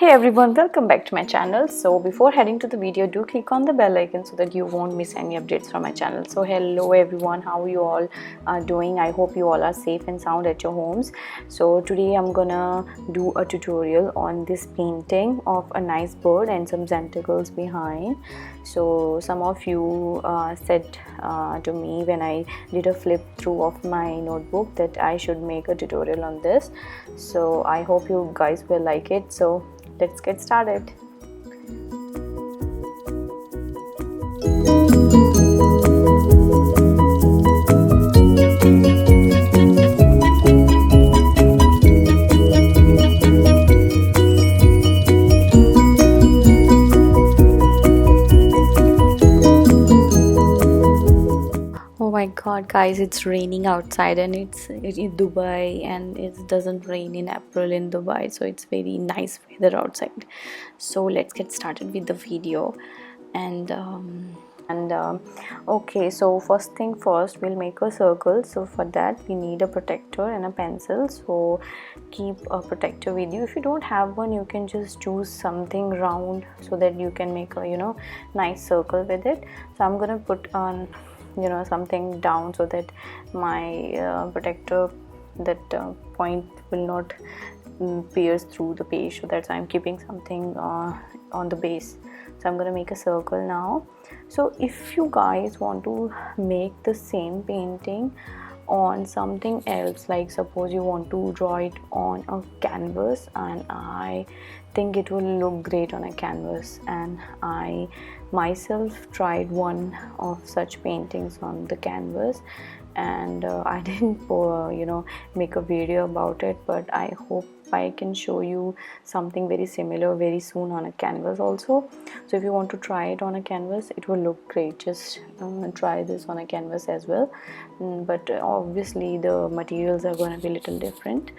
Hey everyone, welcome back to my channel. So before heading to the video, do click on the bell icon so that you won't miss any updates from my channel. So hello everyone, how you all are doing? I hope you all are safe and sound at your homes. So today I'm gonna do a tutorial on this painting of a nice bird and some tentacles behind. So some of you said to me when I did a flip through of my notebook that I should make a tutorial on this. So I hope you guys will like it. So let's get started. Oh my god guys, it's raining outside and it's in Dubai and it doesn't rain in April in Dubai, so it's very nice weather outside. So let's get started with the video. Okay, so first thing first, we'll make a circle. So for that we need a protector and a pencil, so keep a protector with you. If you don't have one, you can just choose something round so that you can make a nice circle with it. So I'm gonna put on something down so that my protector, that point will not pierce through the page, so that's why I'm keeping something on the base. So I'm going to make a circle now. So if you guys want to make the same painting on something else, like suppose you want to draw it on a canvas, and I think it will look great on a canvas, and I myself tried one of such paintings on the canvas, and I didn't make a video about it, but I hope I can show you something very similar very soon on a canvas also. So if you want to try it on a canvas, it will look great. Just try this on a canvas as well, but obviously the materials are going to be a little different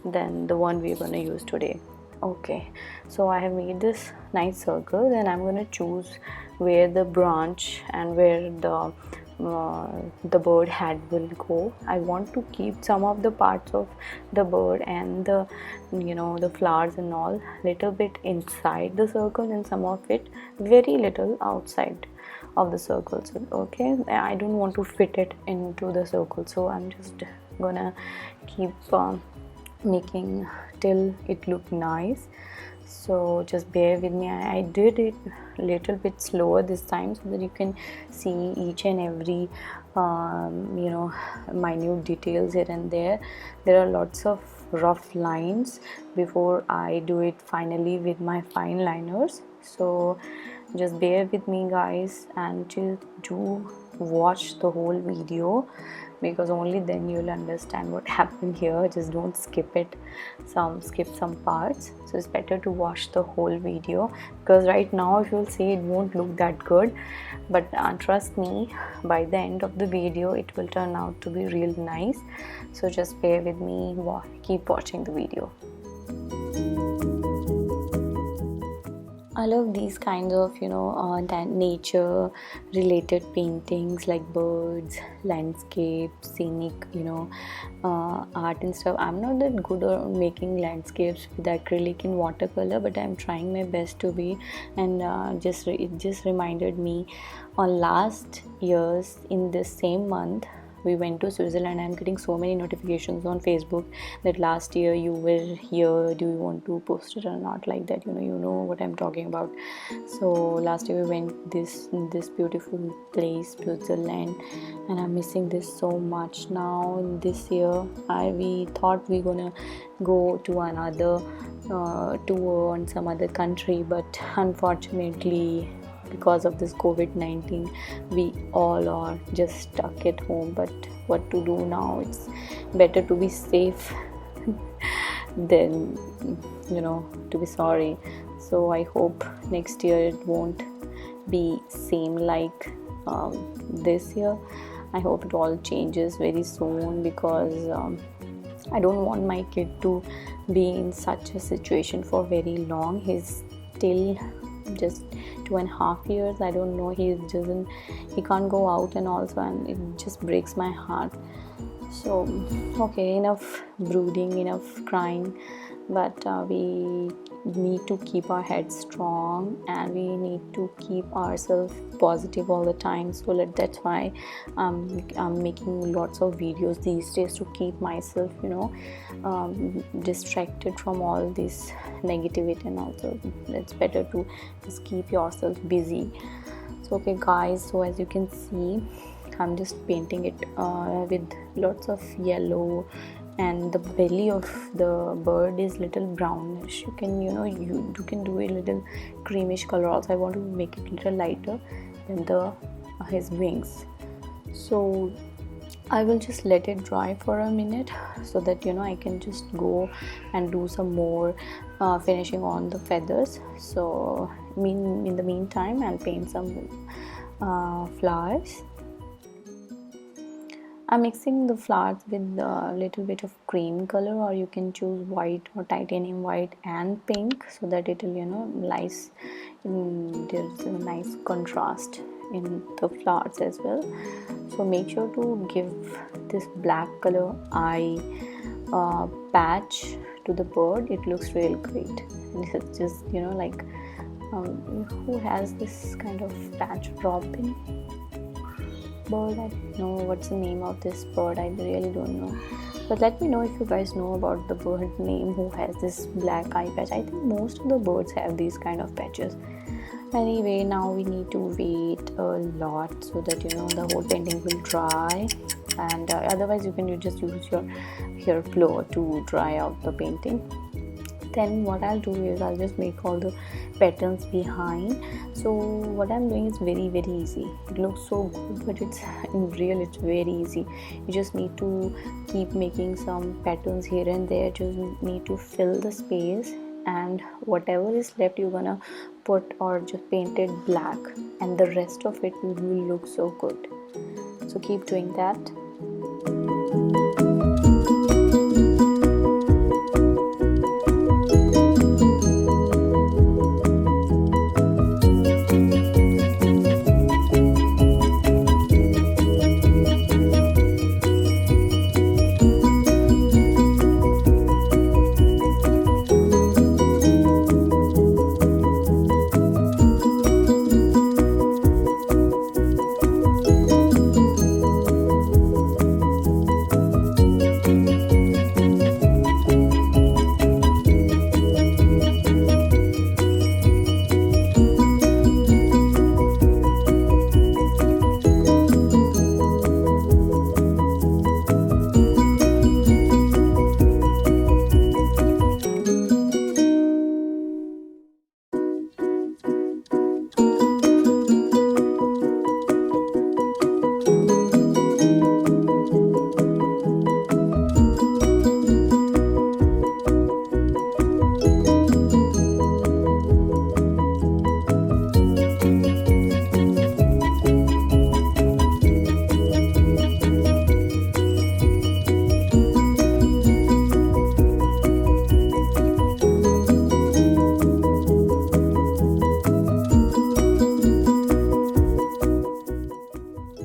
than the one we're going to use today. Okay, so I have made this nice circle, and I'm going to choose where the branch and where the bird head will go. I want to keep some of the parts of the bird and the flowers and all little bit inside the circle, and some of it very little outside of the circle. So okay, I don't want to fit it into the circle, so I'm just gonna keep making till it look nice. So just bear with me. I did it a little bit slower this time so that you can see each and every minute details here and there. There are lots of rough lines before I do it finally with my fine liners. So just bear with me guys, and just do watch the whole video, because only then you'll understand what happened here. Just don't skip some parts. So it's better to watch the whole video, because right now if you'll see, it won't look that good, but trust me, by the end of the video it will turn out to be real nice. So just bear with me, keep watching the video. I love these kinds of nature related paintings, like birds, landscapes, scenic art and stuff. I'm not that good at making landscapes with acrylic and watercolor, but I'm trying my best to be. And it just reminded me on last year's in this same month we went to Switzerland. I'm getting so many notifications on Facebook that last year you were here, do you want to post it or not, like that. You know what I'm talking about. So last year we went this beautiful place, Switzerland, and I'm missing this so much. Now this year we thought we're gonna go to another tour on some other country, but unfortunately because of this COVID-19 we all are just stuck at home. But what to do now? It's better to be safe than to be sorry. So I hope next year it won't be same like this year. I hope it all changes very soon, because I don't want my kid to be in such a situation for very long. He's still just 2.5 years. I don't know, he can't go out and also, and it just breaks my heart. So okay, enough brooding, enough crying, but we need to keep our head strong, and we need to keep ourselves positive all the time. So that's why I'm making lots of videos these days to keep myself, distracted from all this negativity, and also it's better to just keep yourself busy. So okay guys, so as you can see, I'm just painting it with lots of yellow, and the belly of the bird is little brownish. You can you can do a little creamish color also. I want to make it little lighter than his wings. So I will just let it dry for a minute so that I can just go and do some more finishing on the feathers. So in the meantime, I'll paint some flowers. I'm mixing the flowers with a little bit of cream color, or you can choose white or titanium white and pink, so that it will nice. There's a nice contrast in the flowers as well. So make sure to give this black color eye patch to the bird. It looks real great. And it's just like who has this kind of patch robin bird? I don't know what's the name of this bird. I really don't know, but let me know if you guys know about the bird name who has this black eye patch. I think most of the birds have these kind of patches. Anyway, now we need to wait a lot so that the whole painting will dry, and otherwise you can just use your hair blower to dry out the painting. Then what I'll do is I'll just make all the patterns behind. So what I'm doing is very easy. It looks so good, but it's in real it's very easy. You just need to keep making some patterns here and there. Just need to fill the space, and whatever is left you're gonna put or just paint it black, and the rest of it will look so good. So keep doing that.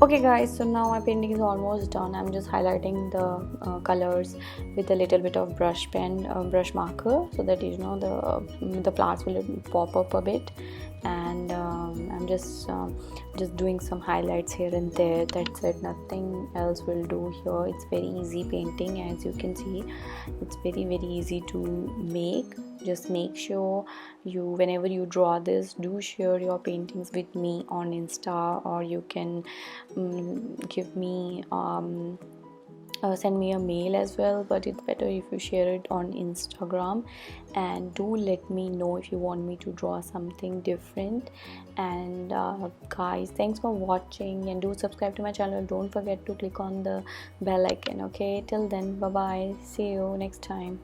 Okay guys, so now my painting is almost done. I'm just highlighting the colors with a little bit of brush marker, so that the flowers will pop up a bit. And I'm just doing some highlights here and there. That's it, nothing else will do here. It's very easy painting, as you can see. It's very easy to make. Just make sure whenever you draw this, do share your paintings with me on Insta, or you can give me send me a mail as well, but it's better if you share it on Instagram. And do let me know if you want me to draw something different. And guys, thanks for watching, and do subscribe to my channel. Don't forget to click on the bell icon. Okay, till then, bye bye, see you next time.